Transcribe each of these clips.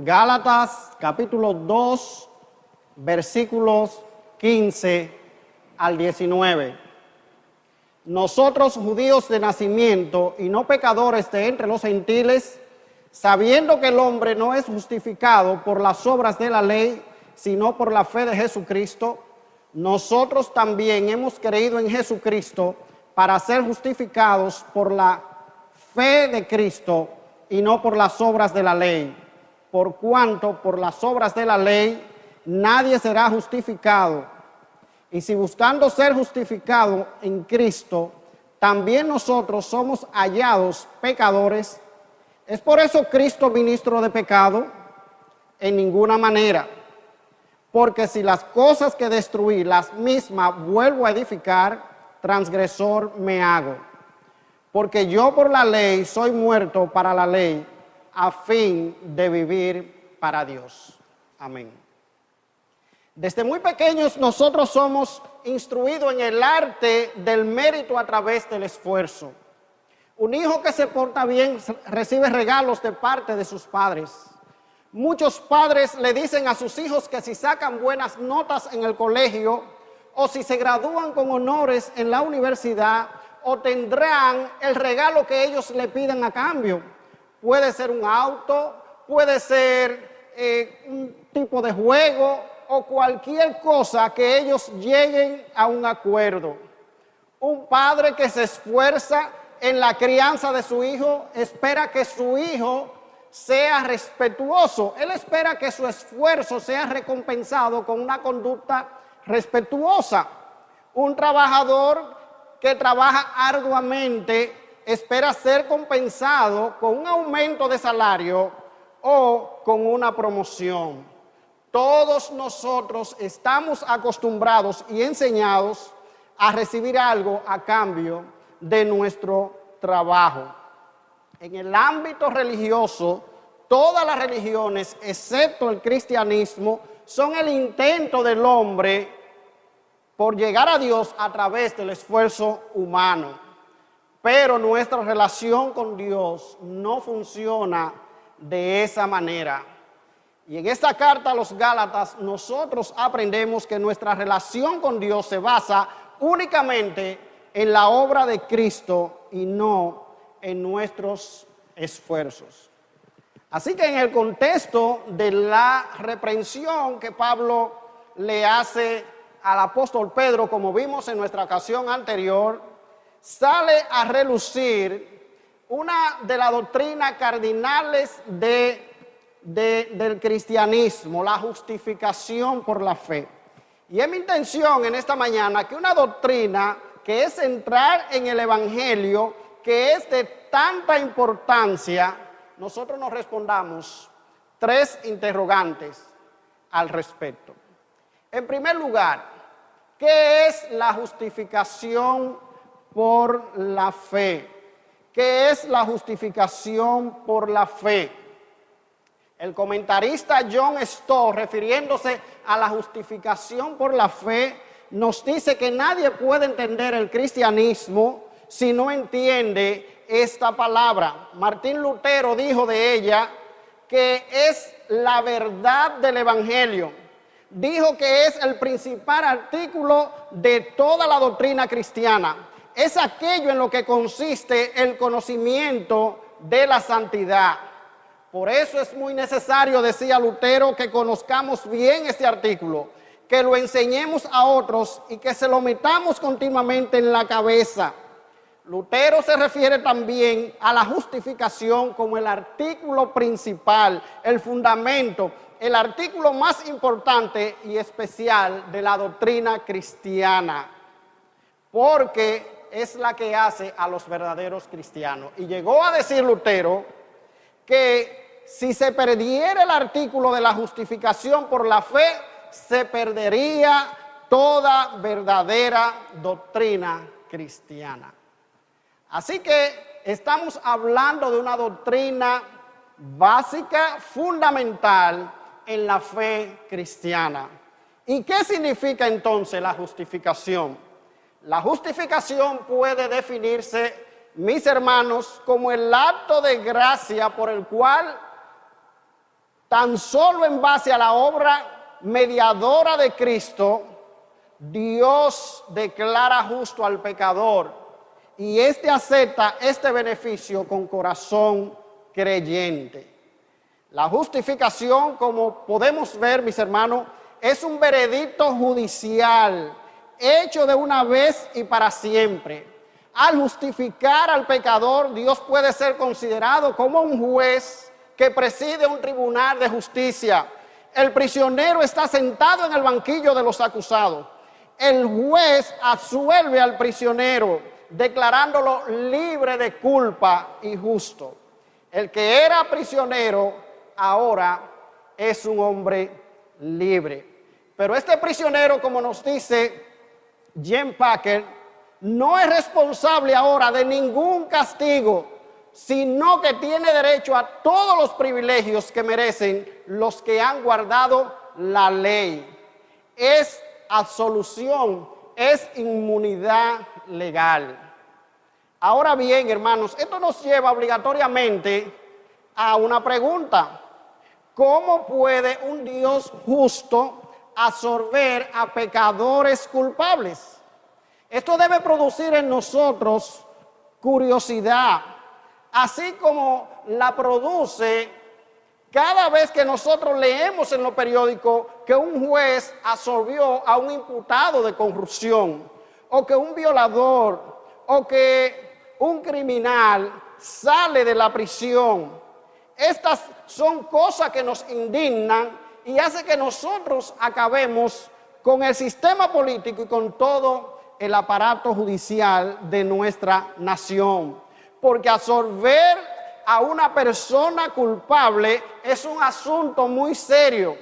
Gálatas capítulo 2, versículos 15 al 19. Nosotros, judíos de nacimiento y no pecadores de entre los gentiles, sabiendo que el hombre no es justificado por las obras de la ley, sino por la fe de Jesucristo, nosotros también hemos creído en Jesucristo para ser justificados por la fe de Cristo y no por las obras de la ley. Por cuanto por las obras de la ley nadie será justificado. Y si buscando ser justificado en Cristo, también nosotros somos hallados pecadores, ¿es por eso Cristo ministro de pecado? En ninguna manera. Porque si las cosas que destruí, las mismas vuelvo a edificar, transgresor me hago. Porque yo por la ley soy muerto para la ley, a fin de vivir para Dios. Amén. Desde muy pequeños nosotros somos instruidos en el arte del mérito a través del esfuerzo. Un hijo que se porta bien recibe regalos de parte de sus padres. Muchos padres le dicen a sus hijos que si sacan buenas notas en el colegio o si se gradúan con honores en la universidad, obtendrán el regalo que ellos le piden a cambio. Puede ser un auto, puede ser un tipo de juego o cualquier cosa que ellos lleguen a un acuerdo. Un padre que se esfuerza en la crianza de su hijo espera que su hijo sea respetuoso. Él espera que su esfuerzo sea recompensado con una conducta respetuosa. Un trabajador que trabaja arduamente espera ser compensado con un aumento de salario o con una promoción. Todos nosotros estamos acostumbrados y enseñados a recibir algo a cambio de nuestro trabajo. En el ámbito religioso, todas las religiones, excepto el cristianismo, son el intento del hombre por llegar a Dios a través del esfuerzo humano. Pero nuestra relación con Dios no funciona de esa manera. Y en esta carta a los Gálatas nosotros aprendemos que nuestra relación con Dios se basa únicamente en la obra de Cristo y no en nuestros esfuerzos. Así que en el contexto de la reprensión que Pablo le hace al apóstol Pedro, como vimos en nuestra ocasión anterior, sale a relucir una de las doctrinas cardinales del cristianismo, la justificación por la fe. Y es mi intención en esta mañana que una doctrina que es central en el Evangelio, que es de tanta importancia, nosotros nos respondamos 3 interrogantes al respecto. En primer lugar, ¿qué es la justificación por la fe? ¿Qué es la justificación por la fe? El comentarista John Stott, refiriéndose a la justificación por la fe, nos dice que nadie puede entender el cristianismo si no entiende esta palabra. Martín Lutero dijo de ella que es la verdad del Evangelio. Dijo que es el principal artículo de toda la doctrina cristiana. Es aquello en lo que consiste el conocimiento de la santidad. Por eso es muy necesario, decía Lutero, que conozcamos bien este artículo, que lo enseñemos a otros y que se lo metamos continuamente en la cabeza. Lutero se refiere también a la justificación como el artículo principal, el fundamento, el artículo más importante y especial de la doctrina cristiana, porque es la que hace a los verdaderos cristianos. Y llegó a decir Lutero que si se perdiera el artículo de la justificación por la fe, se perdería toda verdadera doctrina cristiana. Así que estamos hablando de una doctrina básica, fundamental en la fe cristiana. ¿Y qué significa entonces la justificación? La justificación puede definirse, mis hermanos, como el acto de gracia por el cual tan solo en base a la obra mediadora de Cristo, Dios declara justo al pecador y éste acepta este beneficio con corazón creyente. La justificación, como podemos ver, mis hermanos, es un veredicto judicial hecho de una vez y para siempre. Al justificar al pecador, Dios puede ser considerado como un juez que preside un tribunal de justicia. El prisionero está sentado en el banquillo de los acusados. El juez absuelve al prisionero, declarándolo libre de culpa y justo. El que era prisionero ahora es un hombre libre. Pero este prisionero, como nos dice Jen Packer, no es responsable ahora de ningún castigo, sino que tiene derecho a todos los privilegios que merecen los que han guardado la ley. Es absolución, es inmunidad legal. Ahora bien, hermanos, esto nos lleva obligatoriamente a una pregunta. ¿Cómo puede un Dios justo absorber a pecadores culpables? Esto debe producir en nosotros curiosidad, así como la produce cada vez que nosotros leemos en los periódicos que un juez absolvió a un imputado de corrupción, o que un violador, o que un criminal sale de la prisión. Estas son cosas que nos indignan y hace que nosotros acabemos con el sistema político y con todo el aparato judicial de nuestra nación. Porque absorber a una persona culpable es un asunto muy serio.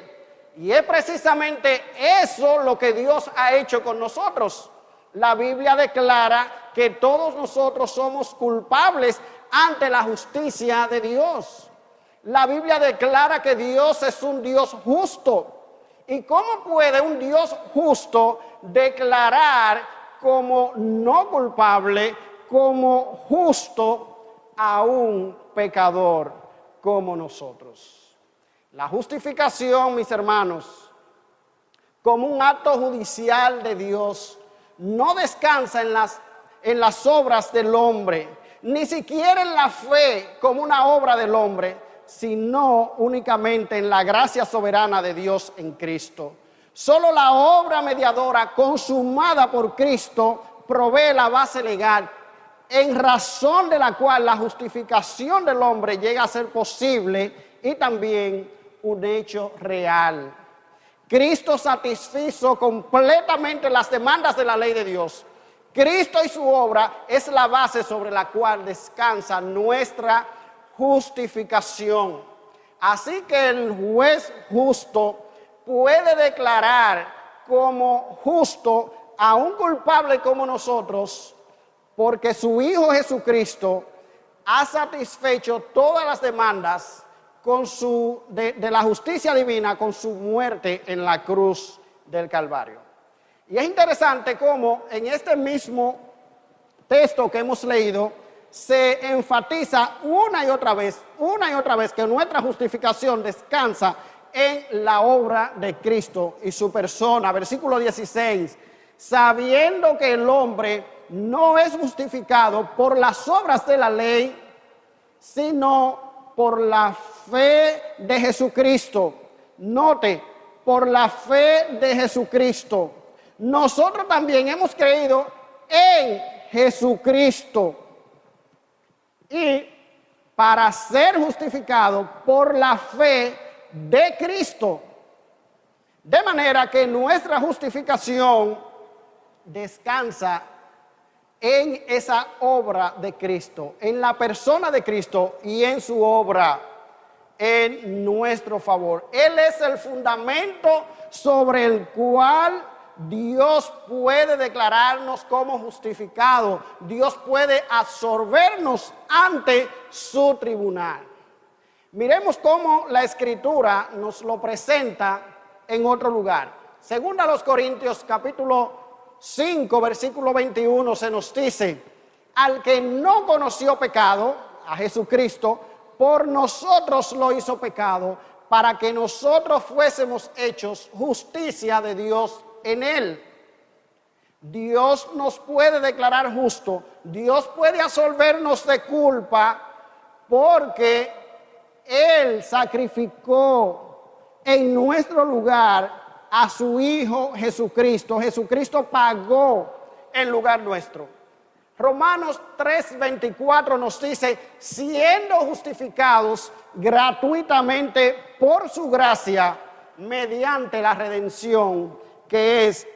Y es precisamente eso lo que Dios ha hecho con nosotros. La Biblia declara que todos nosotros somos culpables ante la justicia de Dios. La Biblia declara que Dios es un Dios justo. ¿Y cómo puede un Dios justo declarar como no culpable, como justo a un pecador como nosotros? La justificación, mis hermanos, como un acto judicial de Dios, no descansa en las obras del hombre, ni siquiera en la fe como una obra del hombre, sino únicamente en la gracia soberana de Dios en Cristo. Solo la obra mediadora consumada por Cristo provee la base legal en razón de la cual la justificación del hombre llega a ser posible y también un hecho real. Cristo satisfizo completamente las demandas de la ley de Dios. Cristo y su obra es la base sobre la cual descansa nuestra justificación. Así que el juez justo puede declarar como justo a un culpable como nosotros, porque su Hijo Jesucristo ha satisfecho todas las demandas de la justicia divina con su muerte en la cruz del Calvario. Y es interesante cómo en este mismo texto que hemos leído se enfatiza una y otra vez que nuestra justificación descansa en la obra de Cristo y su persona. Versículo 16, sabiendo que el hombre no es justificado por las obras de la ley, sino por la fe de Jesucristo. Note, por la fe de Jesucristo. Nosotros también hemos creído en Jesucristo. Y para ser justificado por la fe de Cristo. De manera que nuestra justificación descansa en esa obra de Cristo, en la persona de Cristo y en su obra en nuestro favor. Él es el fundamento sobre el cual Dios puede declararnos como justificados. Dios puede absorbernos ante su tribunal. Miremos cómo la Escritura nos lo presenta en otro lugar. Según a los Corintios capítulo 5, versículo 21, se nos dice: al que no conoció pecado, a Jesucristo, por nosotros lo hizo pecado, para que nosotros fuésemos hechos justicia de Dios en él. Dios nos puede declarar justo, Dios puede absolvernos de culpa porque Él sacrificó en nuestro lugar a su Hijo Jesucristo. Jesucristo pagó en lugar nuestro. Romanos 3:24 nos dice, siendo justificados gratuitamente por su gracia, mediante la redención que es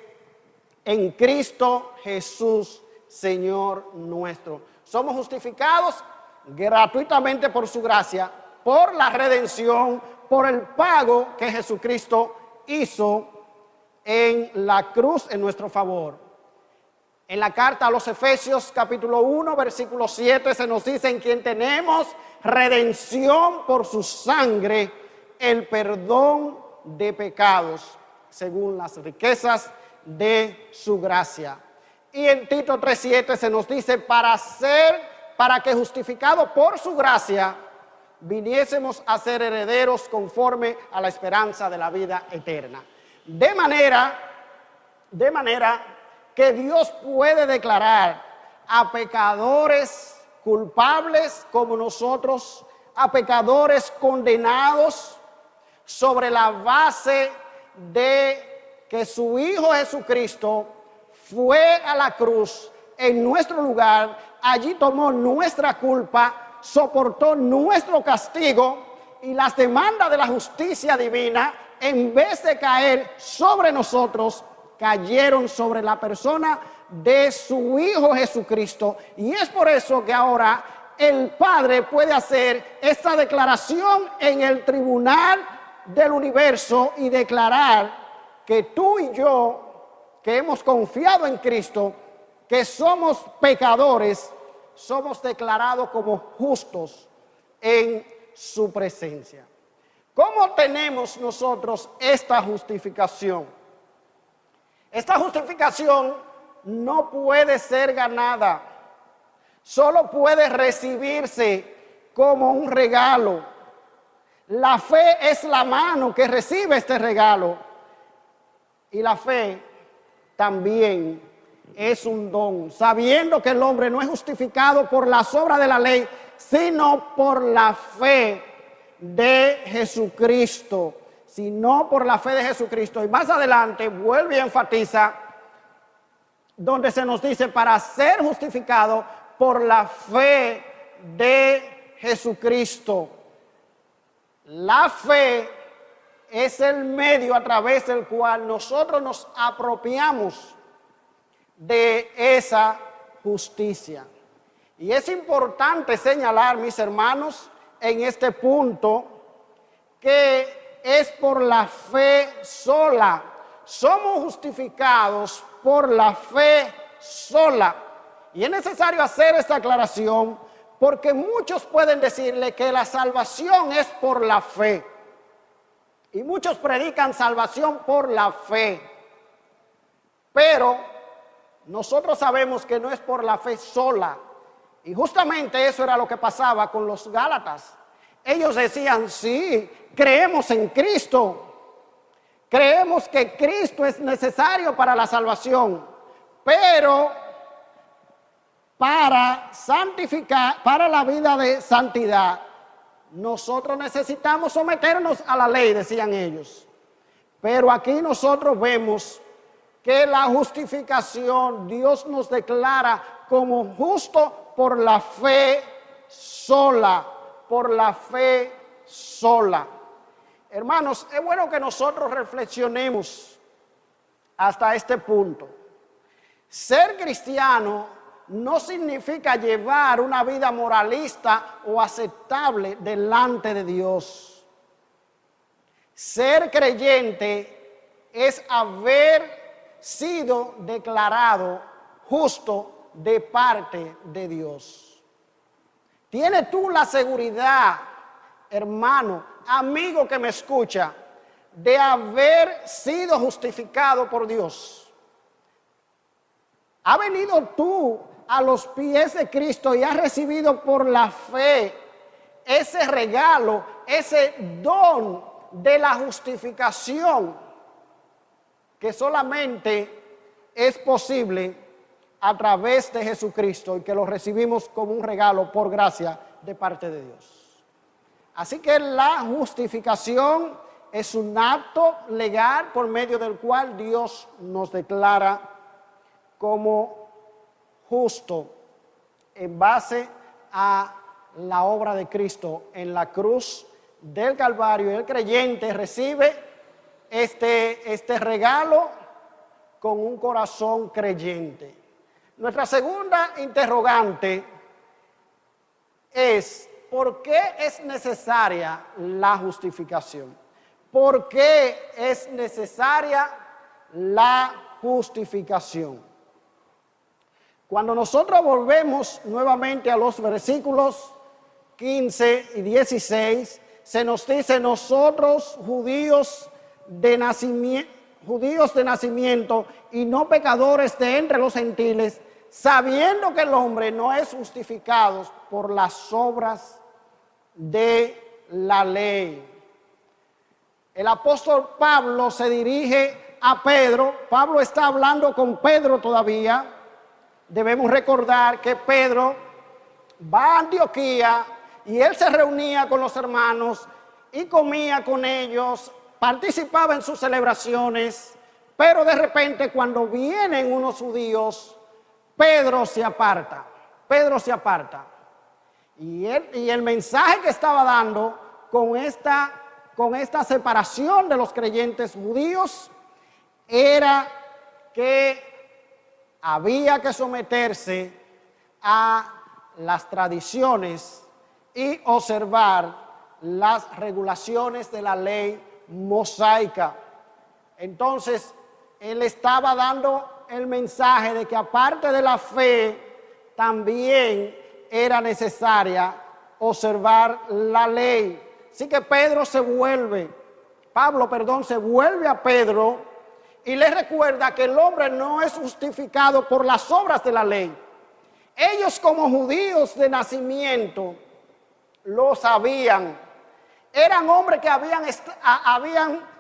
en Cristo Jesús, Señor nuestro. Somos justificados gratuitamente por su gracia, por la redención, por el pago que Jesucristo hizo en la cruz en nuestro favor. En la carta a los Efesios capítulo 1 versículo 7 se nos dice en quien tenemos redención por su sangre, el perdón de pecados, según las riquezas de su gracia. Y en Tito 3:7 se nos dice para que justificado por su gracia viniésemos a ser herederos conforme a la esperanza de la vida eterna. De manera que Dios puede declarar a pecadores culpables como nosotros, a pecadores condenados sobre la base de que su Hijo Jesucristo fue a la cruz en nuestro lugar, allí tomó nuestra culpa, soportó nuestro castigo y las demandas de la justicia divina, en vez de caer sobre nosotros, cayeron sobre la persona de su Hijo Jesucristo. Y es por eso que ahora el Padre puede hacer esta declaración en el tribunal del universo y declarar que tú y yo, que hemos confiado en Cristo, que somos pecadores, somos declarados como justos en su presencia. ¿Cómo tenemos nosotros esta justificación? Esta justificación no puede ser ganada, solo puede recibirse como un regalo. La fe es la mano que recibe este regalo y la fe también es un don, sabiendo que el hombre no es justificado por las obras de la ley, sino por la fe de Jesucristo, sino por la fe de Jesucristo. Y más adelante vuelve y enfatiza donde se nos dice para ser justificado por la fe de Jesucristo. La fe es el medio a través del cual nosotros nos apropiamos de esa justicia. Y es importante señalar, mis hermanos, en este punto, que es por la fe sola. Somos justificados por la fe sola. Y es necesario hacer esta aclaración porque muchos pueden decirle que la salvación es por la fe. Y muchos predican salvación por la fe. Pero nosotros sabemos que no es por la fe sola. Y justamente eso era lo que pasaba con los Gálatas. Ellos decían, sí, creemos en Cristo. Creemos que Cristo es necesario para la salvación. Pero para santificar, para la vida de santidad, nosotros necesitamos someternos a la ley, decían ellos. Pero aquí nosotros vemos que la justificación, Dios nos declara como justo por la fe sola, por la fe sola. Hermanos, es bueno que nosotros reflexionemos hasta este punto. Ser cristiano no significa llevar una vida moralista o aceptable delante de Dios. Ser creyente es haber sido declarado justo de parte de Dios. ¿Tienes tú la seguridad, hermano, amigo que me escucha, de haber sido justificado por Dios? ¿Has venido tú a los pies de Cristo y has recibido por la fe ese regalo, ese don de la justificación que solamente es posible a través de Jesucristo y que lo recibimos como un regalo por gracia de parte de Dios. Así que la justificación es un acto legal por medio del cual Dios nos declara como justo en base a la obra de Cristo en la cruz del Calvario. Y el creyente recibe este regalo con un corazón creyente. Nuestra segunda interrogante es: ¿por qué es necesaria la justificación? ¿Por qué es necesaria la justificación? Cuando nosotros volvemos nuevamente a los versículos 15 y 16, se nos dice: nosotros judíos de nacimiento y no pecadores de entre los gentiles, sabiendo que el hombre no es justificado por las obras de la ley. El apóstol Pablo se dirige a Pedro. Pablo está hablando con Pedro todavía. Debemos recordar que Pedro va a Antioquía y él se reunía con los hermanos y comía con ellos, participaba en sus celebraciones, pero de repente cuando vienen unos judíos, Pedro se aparta. Y el mensaje que estaba dando con esta separación de los creyentes judíos era que había que someterse a las tradiciones y observar las regulaciones de la ley mosaica. Entonces, él estaba dando el mensaje de que aparte de la fe, también era necesaria observar la ley. Así que Pablo se vuelve a Pedro y le recuerda que el hombre no es justificado por las obras de la ley. Ellos, como judíos de nacimiento, lo sabían. Eran hombres que habían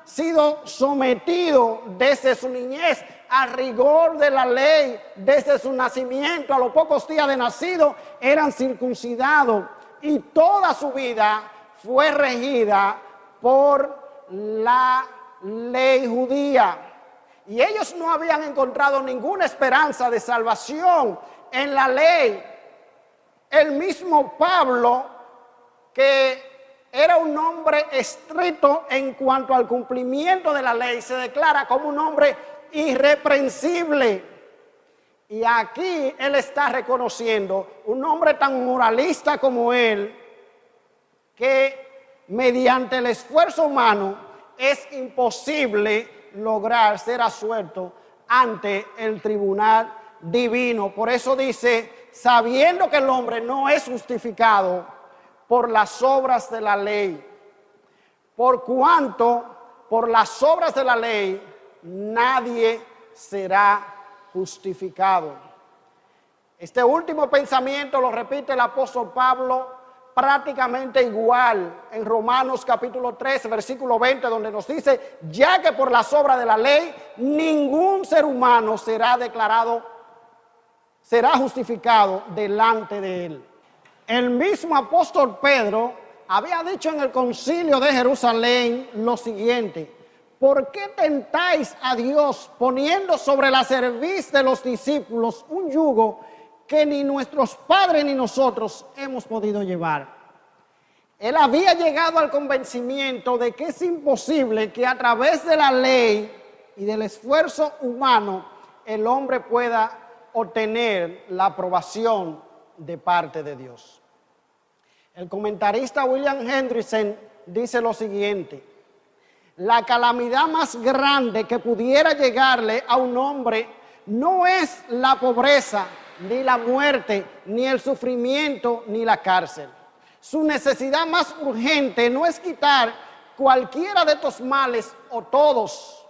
sido sometidos desde su niñez al rigor de la ley, desde su nacimiento. A los pocos días de nacido eran circuncidados y toda su vida fue regida por la ley judía. Y ellos no habían encontrado ninguna esperanza de salvación en la ley. El mismo Pablo, que era un hombre estricto en cuanto al cumplimiento de la ley, se declara como un hombre irreprensible. Y aquí él está reconociendo un hombre tan moralista como él, que mediante el esfuerzo humano es imposible lograr ser absuelto ante el tribunal divino. Por eso dice: sabiendo que el hombre no es justificado por las obras de la ley, por cuanto por las obras de la ley nadie será justificado. Este último pensamiento lo repite el apóstol Pablo prácticamente igual en Romanos capítulo 3, versículo 20, donde nos dice: ya que por las obras de la ley ningún ser humano será justificado delante de él. El mismo apóstol Pedro había dicho en el concilio de Jerusalén lo siguiente: ¿por qué tentáis a Dios poniendo sobre la cerviz de los discípulos un yugo que ni nuestros padres ni nosotros hemos podido llevar? Él había llegado al convencimiento de que es imposible que a través de la ley y del esfuerzo humano el hombre pueda obtener la aprobación de parte de Dios. El comentarista William Hendrickson dice lo siguiente: la calamidad más grande que pudiera llegarle a un hombre no es la pobreza, ni la muerte, ni el sufrimiento, ni la cárcel. Su necesidad más urgente no es quitar cualquiera de estos males o todos.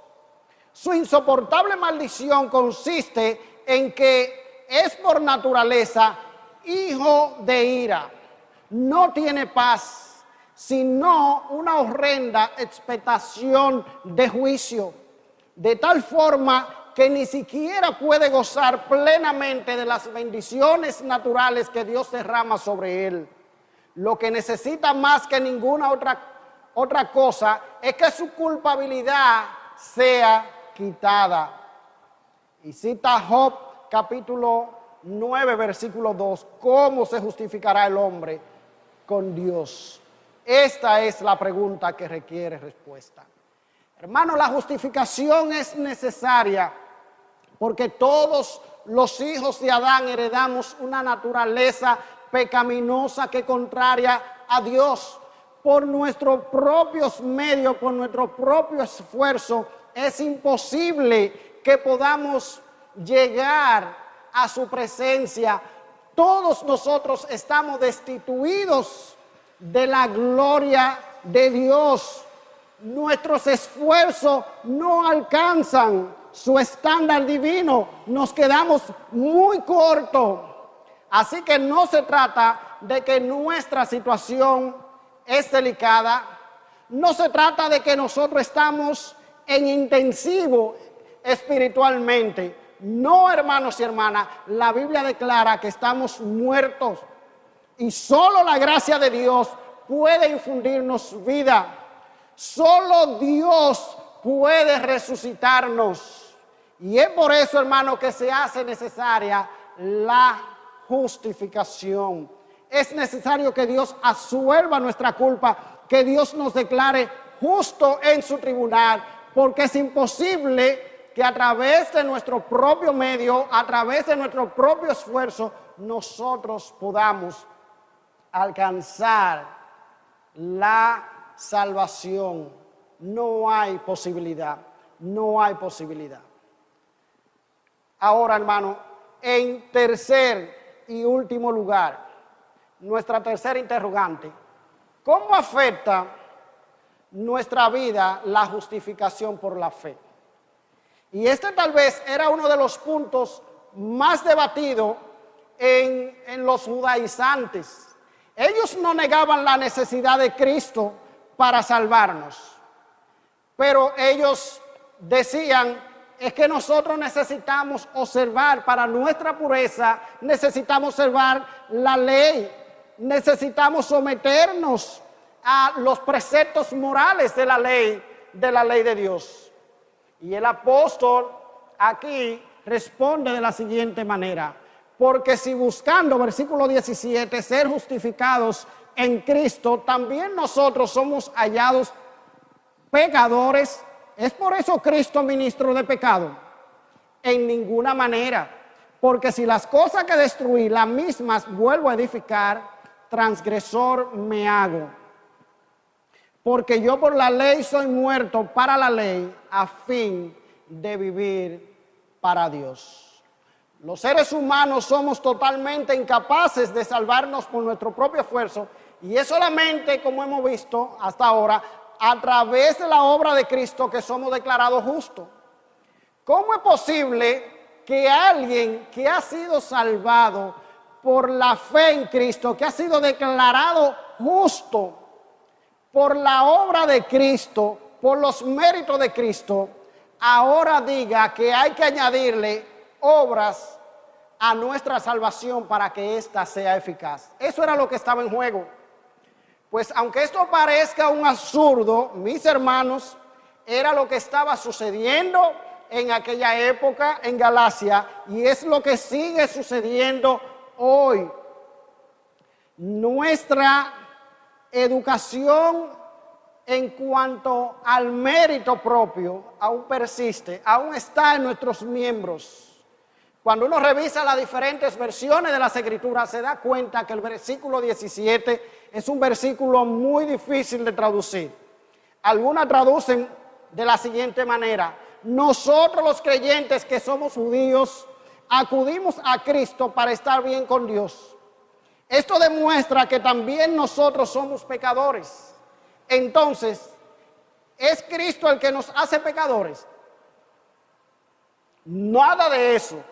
Su insoportable maldición consiste en que es por naturaleza hijo de ira. No tiene paz, sino una horrenda expectación de juicio, de tal forma que ni siquiera puede gozar plenamente de las bendiciones naturales que Dios derrama sobre él. Lo que necesita más que ninguna otra cosa es que su culpabilidad sea quitada. Y cita Job capítulo 9, versículo 2, ¿cómo se justificará el hombre con Dios? Esta es la pregunta que requiere respuesta. Hermano, la justificación es necesaria porque todos los hijos de Adán heredamos una naturaleza pecaminosa que contraria a Dios. Por nuestros propios medios, por nuestro propio esfuerzo, es imposible que podamos llegar a su presencia. Todos nosotros estamos destituidos de la gloria de Dios. Nuestros esfuerzos no alcanzan su estándar divino. Nos quedamos muy cortos. Así que no se trata de que nuestra situación es delicada. No se trata de que nosotros estamos en intensivo espiritualmente. No, hermanos y hermanas, la Biblia declara que estamos muertos y solo la gracia de Dios puede infundirnos vida. Solo Dios puede resucitarnos. Y es por eso, hermano, que se hace necesaria la justificación. Es necesario que Dios absuelva nuestra culpa, que Dios nos declare justo en su tribunal, porque es imposible que a través de nuestro propio medio, a través de nuestro propio esfuerzo, nosotros podamos alcanzar la salvación. No hay posibilidad, no hay posibilidad. Ahora, hermano, en tercer y último lugar, nuestra tercera interrogante: ¿cómo afecta nuestra vida la justificación por la fe? Y este tal vez era uno de los puntos más debatidos en los judaizantes. Ellos no negaban la necesidad de Cristo para salvarnos, pero ellos decían, es que nosotros necesitamos observar para nuestra pureza, necesitamos observar la ley, necesitamos someternos a los preceptos morales de la ley de Dios. Y el apóstol aquí responde de la siguiente manera: porque si buscando, versículo 17, ser justificados en Cristo, también nosotros somos hallados pecadores, ¿es por eso Cristo ministro de pecado? En ninguna manera, porque si las cosas que destruí, las mismas vuelvo a edificar, transgresor me hago. Porque yo por la ley soy muerto para la ley, a fin de vivir para Dios. Los seres humanos somos totalmente incapaces de salvarnos por nuestro propio esfuerzo, y es solamente, como hemos visto hasta ahora, a través de la obra de Cristo que somos declarados justos. ¿Cómo es posible que alguien que ha sido salvado por la fe en Cristo, que ha sido declarado justo por la obra de Cristo, por los méritos de Cristo, ahora diga que hay que añadirle obras a nuestra salvación para que ésta sea eficaz? Eso era lo que estaba en juego. Pues aunque esto parezca un absurdo, mis hermanos, era lo que estaba sucediendo en aquella época en Galacia, y es lo que sigue sucediendo hoy. Nuestra educación en cuanto al mérito propio aún persiste, aún está en nuestros miembros. Cuando uno revisa las diferentes versiones de las Escrituras, se da cuenta que el versículo 17 es un versículo muy difícil de traducir. Algunas traducen de la siguiente manera: nosotros los creyentes que somos judíos acudimos a Cristo para estar bien con Dios. Esto demuestra que también nosotros somos pecadores. Entonces, ¿es Cristo el que nos hace pecadores? Nada de eso.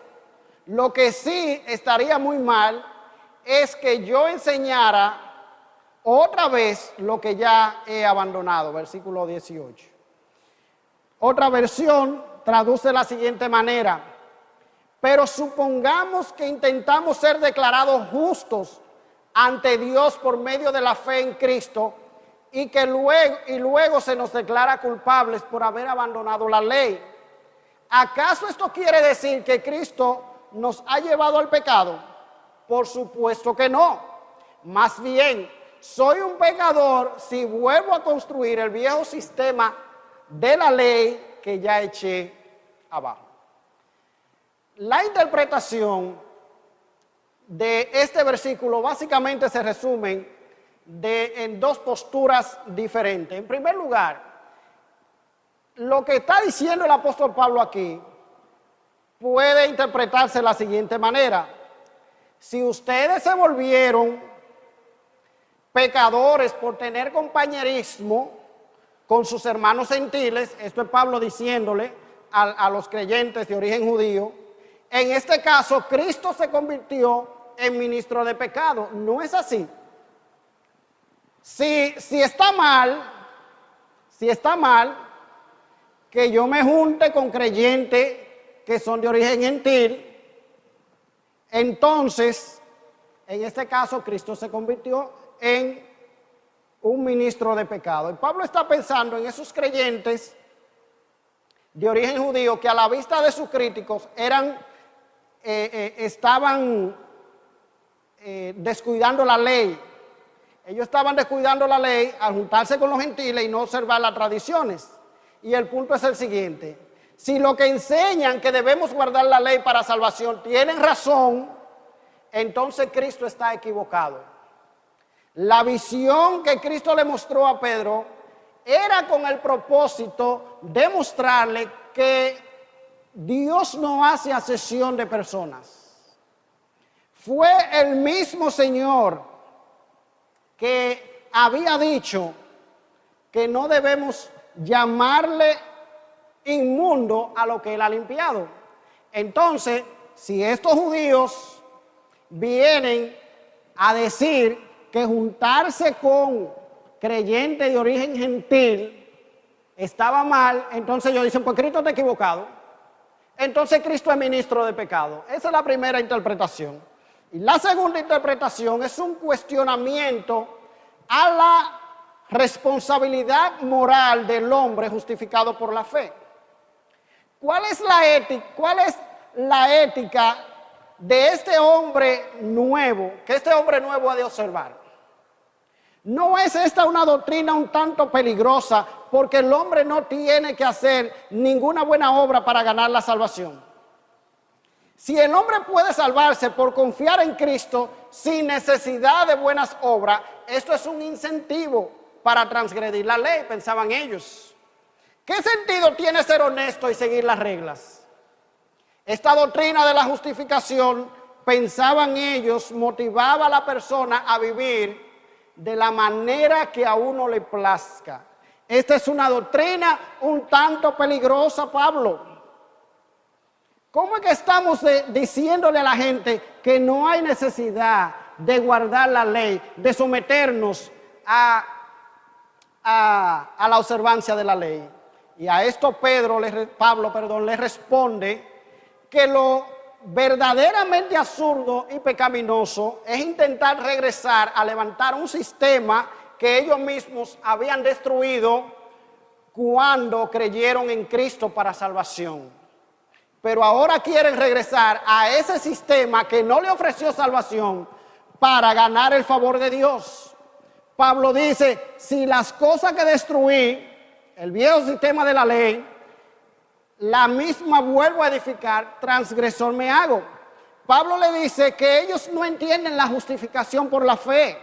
Lo que sí estaría muy mal es que yo enseñara otra vez lo que ya he abandonado, versículo 18. Otra versión traduce de la siguiente manera: pero supongamos que intentamos ser declarados justos ante Dios por medio de la fe en Cristo y que luego se nos declara culpables por haber abandonado la ley. ¿Acaso esto quiere decir que Cristo nos ha llevado al pecado? Por supuesto que no. Más bien, soy un pecador si vuelvo a construir el viejo sistema de la ley que ya eché abajo. La interpretación de este versículo básicamente se resume en dos posturas diferentes. En primer lugar, lo que está diciendo el apóstol Pablo aquí puede interpretarse de la siguiente manera: si ustedes se volvieron pecadores por tener compañerismo con sus hermanos gentiles, esto es Pablo diciéndole a los creyentes de origen judío, en este caso Cristo se convirtió en ministro de pecado. No es así. Si está mal que yo me junte con creyentes que son de origen gentil, entonces, en este caso, Cristo se convirtió en un ministro de pecado. Y Pablo está pensando en esos creyentes de origen judío que a la vista de sus críticos estaban descuidando la ley. Ellos estaban descuidando la ley al juntarse con los gentiles y no observar las tradiciones. Y el punto es el siguiente: si lo que enseñan que debemos guardar la ley para salvación tienen razón, entonces Cristo está equivocado. La visión que Cristo le mostró a Pedro era con el propósito de mostrarle que Dios no hace acepción de personas. Fue el mismo Señor que había dicho que no debemos llamarle inmundo a lo que Él ha limpiado. Entonces, si estos judíos vienen a decir que juntarse con creyentes de origen gentil estaba mal, entonces ellos dicen, pues Cristo está equivocado. Entonces Cristo es ministro de pecado. Esa es la primera interpretación. Y la segunda interpretación es un cuestionamiento a la responsabilidad moral del hombre justificado por la fe. ¿Cuál es la ética de este hombre nuevo, que este hombre nuevo ha de observar? ¿No es esta una doctrina un tanto peligrosa porque el hombre no tiene que hacer ninguna buena obra para ganar la salvación? Si el hombre puede salvarse por confiar en Cristo sin necesidad de buenas obras, esto es un incentivo para transgredir la ley, pensaban ellos. ¿Qué sentido tiene ser honesto y seguir las reglas? Esta doctrina de la justificación, pensaban ellos, motivaba a la persona a vivir de la manera que a uno le plazca. Esta es una doctrina un tanto peligrosa, Pablo. ¿Cómo es que estamos diciéndole a la gente que no hay necesidad de guardar la ley, de someternos a la observancia de la ley? Y a esto Pablo le responde que lo verdaderamente absurdo y pecaminoso es intentar regresar a levantar un sistema que ellos mismos habían destruido cuando creyeron en Cristo para salvación. Pero ahora quieren regresar a ese sistema que no le ofreció salvación para ganar el favor de Dios. Pablo dice, si las cosas que destruí, el viejo sistema de la ley, la misma vuelvo a edificar, transgresor me hago. Pablo le dice que ellos no entienden la justificación por la fe.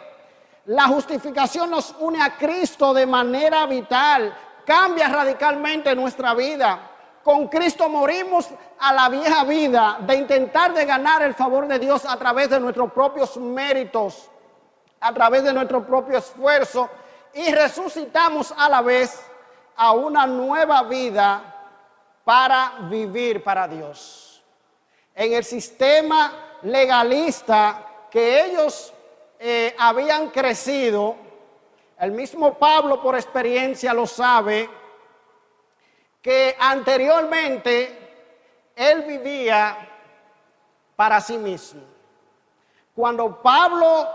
La justificación nos une a Cristo de manera vital, cambia radicalmente nuestra vida. Con Cristo morimos a la vieja vida de intentar de ganar el favor de Dios a través de nuestros propios méritos, a través de nuestro propio esfuerzo, y resucitamos a la vez a una nueva vida para vivir para Dios. En el sistema legalista que ellos habían crecido, El mismo Pablo por experiencia lo sabe, que anteriormente él vivía para sí mismo. Cuando Pablo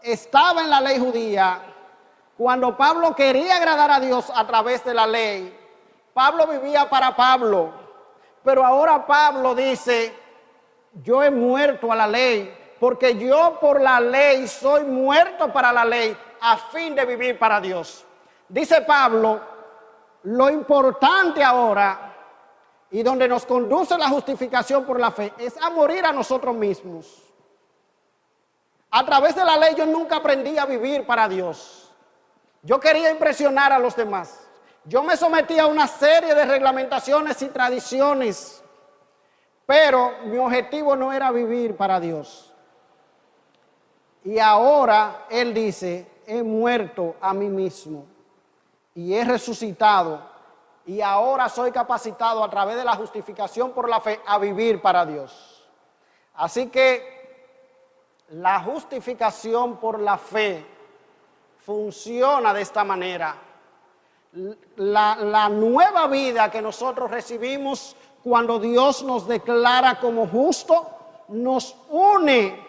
estaba en la ley judía, cuando Pablo quería agradar a Dios a través de la ley, Pablo vivía para Pablo. Pero ahora Pablo dice, yo he muerto a la ley, porque yo por la ley soy muerto para la ley, a fin de vivir para Dios. Dice Pablo, lo importante ahora, y donde nos conduce la justificación por la fe, es a morir a nosotros mismos. A través de la ley yo nunca aprendí a vivir para Dios. Yo quería impresionar a los demás. Yo me sometí a una serie de reglamentaciones y tradiciones, pero mi objetivo no era vivir para Dios. Y ahora él dice, he muerto a mí mismo y he resucitado y ahora soy capacitado a través de la justificación por la fe a vivir para Dios. Así que la justificación por la fe funciona de esta manera. La nueva vida que nosotros recibimos cuando Dios nos declara como justo, nos une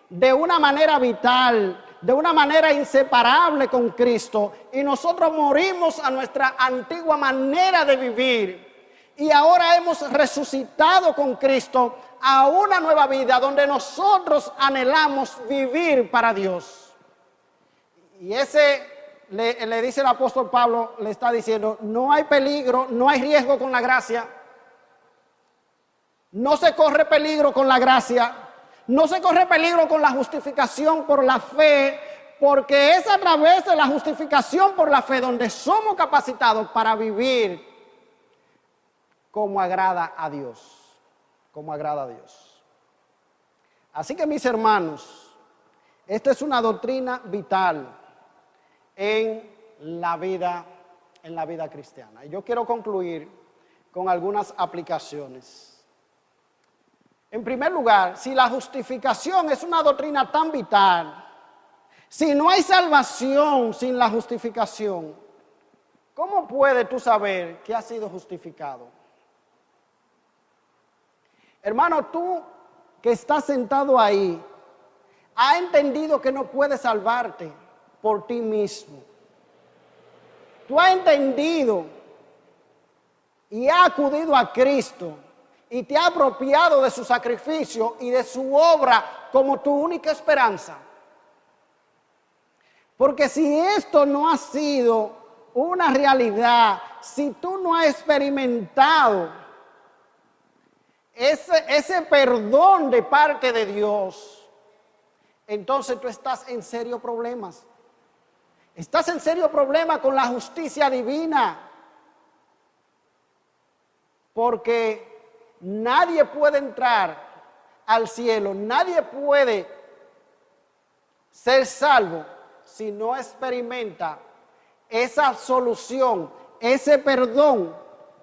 de una manera vital, de una manera inseparable con Cristo, y nosotros morimos a nuestra antigua manera de vivir y ahora hemos resucitado con Cristo a una nueva vida donde nosotros anhelamos vivir para Dios. Y ese le dice el apóstol Pablo, le está diciendo, no hay peligro, no hay riesgo con la gracia, no se corre peligro con la gracia, no se corre peligro con la justificación por la fe, porque es a través de la justificación por la fe donde somos capacitados para vivir como agrada a Dios, como agrada a Dios. Así que mis hermanos, esta es una doctrina vital en la vida cristiana. Y yo quiero concluir con algunas aplicaciones. En primer lugar, si la justificación es una doctrina tan vital, si no hay salvación sin la justificación, ¿cómo puedes tú saber que has sido justificado? Hermano, tú que estás sentado ahí, ¿has entendido que no puedes salvarte por ti mismo? Tú has entendido y has acudido a Cristo y te has apropiado de su sacrificio y de su obra como tu única esperanza. Porque si esto no ha sido una realidad, si tú no has experimentado ese perdón de parte de Dios, entonces tú estás en serios problemas. Estás en serio problema con la justicia divina. Porque nadie puede entrar al cielo, nadie puede ser salvo si no experimenta esa solución, ese perdón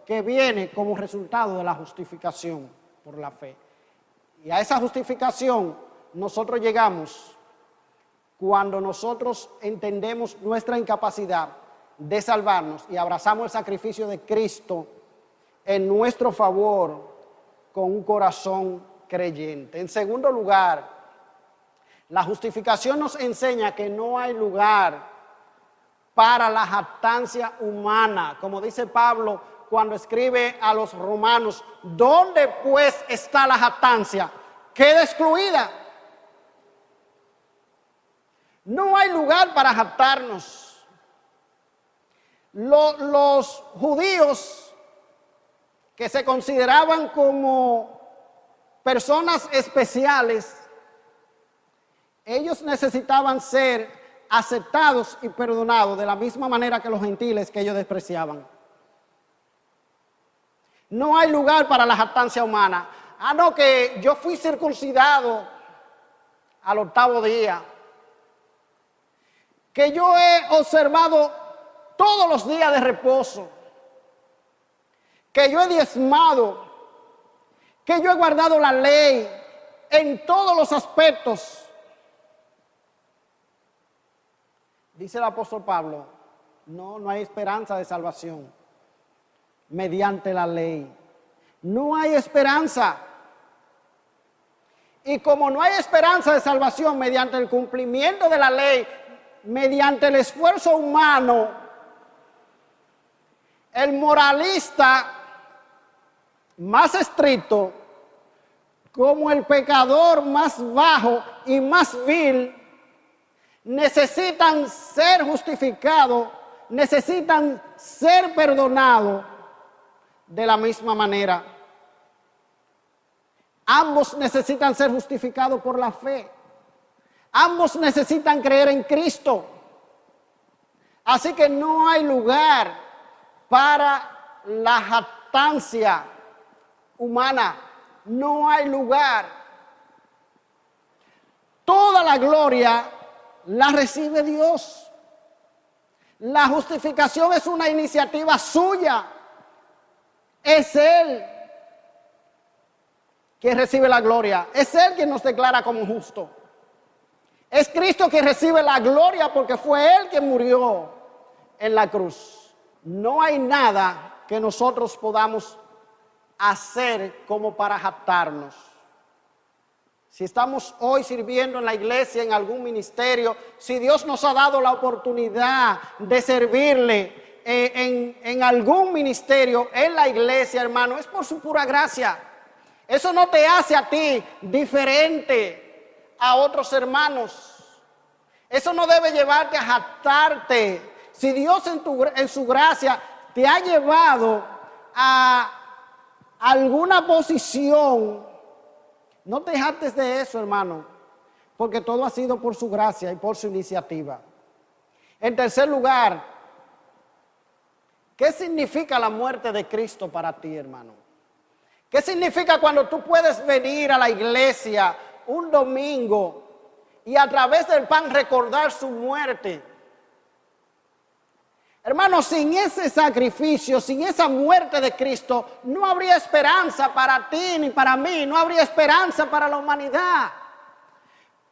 que viene como resultado de la justificación por la fe. Y a esa justificación nosotros llegamos cuando nosotros entendemos nuestra incapacidad de salvarnos y abrazamos el sacrificio de Cristo en nuestro favor con un corazón creyente. En segundo lugar, la justificación nos enseña que no hay lugar para la jactancia humana, como dice Pablo cuando escribe a los romanos, ¿dónde pues está la jactancia? Queda excluida. No hay lugar para jactarnos. Los judíos que se consideraban como personas especiales, ellos necesitaban ser aceptados y perdonados de la misma manera que los gentiles que ellos despreciaban. No hay lugar para la jactancia humana. No, que yo fui circuncidado al 8º día, que yo he observado todos los días de reposo, que yo he diezmado, que yo he guardado la ley en todos los aspectos. dice el apóstol Pablo, no hay esperanza de salvación mediante la ley. No hay esperanza. Y como no hay esperanza de salvación mediante el cumplimiento de la ley, mediante el esfuerzo humano, el moralista más estricto, como el pecador más bajo y más vil, necesitan ser justificados, necesitan ser perdonados de la misma manera. Ambos necesitan ser justificados por la fe. Ambos necesitan creer en Cristo. Así que no hay lugar para la jactancia humana. No hay lugar. Toda la gloria la recibe Dios. La justificación es una iniciativa suya. Es Él quien recibe la gloria. Es Él quien nos declara como justo. Es Cristo quien recibe la gloria porque fue Él quien murió en la cruz. No hay nada que nosotros podamos hacer como para jactarnos. Si estamos hoy sirviendo en la iglesia, en algún ministerio, si Dios nos ha dado la oportunidad de servirle en algún ministerio, en la iglesia, hermano, es por su pura gracia. Eso no te hace a ti diferente a otros hermanos. Eso no debe llevarte a jactarte. Si Dios en su gracia te ha llevado a alguna posición, no te jactes de eso, hermano, porque todo ha sido por su gracia y por su iniciativa. En tercer lugar, ¿qué significa la muerte de Cristo para ti, hermano? ¿Qué significa cuando tú puedes venir a la iglesia un domingo y a través del pan recordar su muerte? Hermano, sin ese sacrificio, sin esa muerte de Cristo, no habría esperanza para ti ni para mí, no habría esperanza para la humanidad.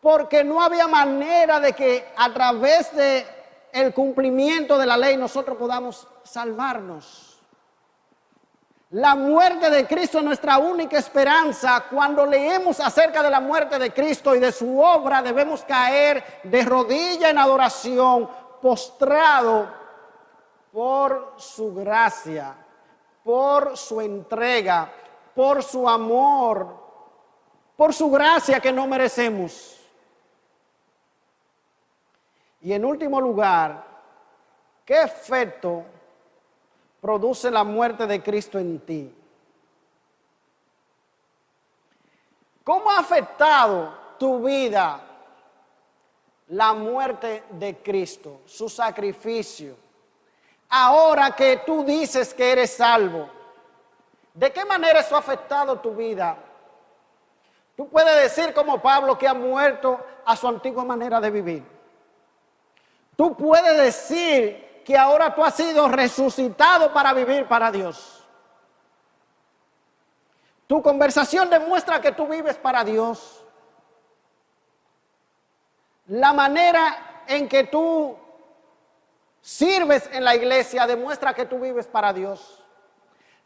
Porque no había manera de que a través de el cumplimiento de la ley nosotros podamos salvarnos. La muerte de Cristo es nuestra única esperanza. Cuando leemos acerca de la muerte de Cristo y de su obra, debemos caer de rodilla en adoración, postrado por su gracia, por su entrega, por su amor, por su gracia que no merecemos. Y en último lugar, ¿qué efecto produce la muerte de Cristo en ti? ¿Cómo ha afectado tu vida la muerte de Cristo, su sacrificio? Ahora que tú dices que eres salvo, ¿de qué manera eso ha afectado tu vida? Tú puedes decir como Pablo que ha muerto a su antigua manera de vivir. Tú puedes decir que ahora tú has sido resucitado para vivir para Dios. Tu conversación demuestra que tú vives para Dios. La manera en que tú sirves en la iglesia demuestra que tú vives para Dios.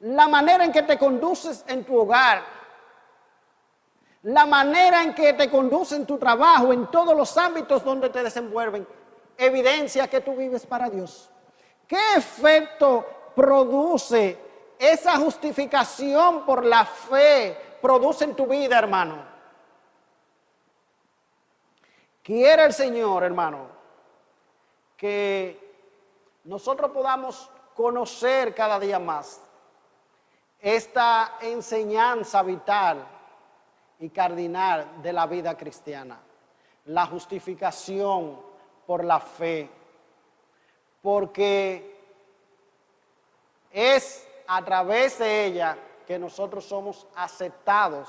La manera en que te conduces en tu hogar, la manera en que te conduces en tu trabajo, en todos los ámbitos donde te desenvuelven, evidencia que tú vives para Dios. ¿Qué efecto produce esa justificación por la fe? Produce en tu vida, hermano. Quiere el Señor, hermano, que nosotros podamos conocer cada día más esta enseñanza vital y cardinal de la vida cristiana, la justificación por la fe, porque es a través de ella que nosotros somos aceptados,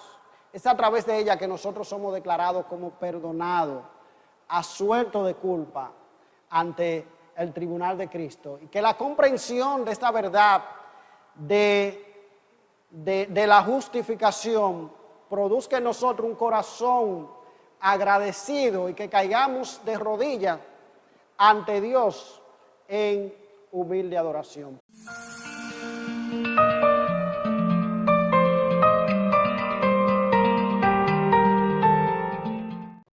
es a través de ella que nosotros somos declarados como perdonados, absueltos de culpa ante el tribunal de Cristo, y que la comprensión de esta verdad de la justificación produzca en nosotros un corazón agradecido y que caigamos de rodillas ante Dios en humilde adoración.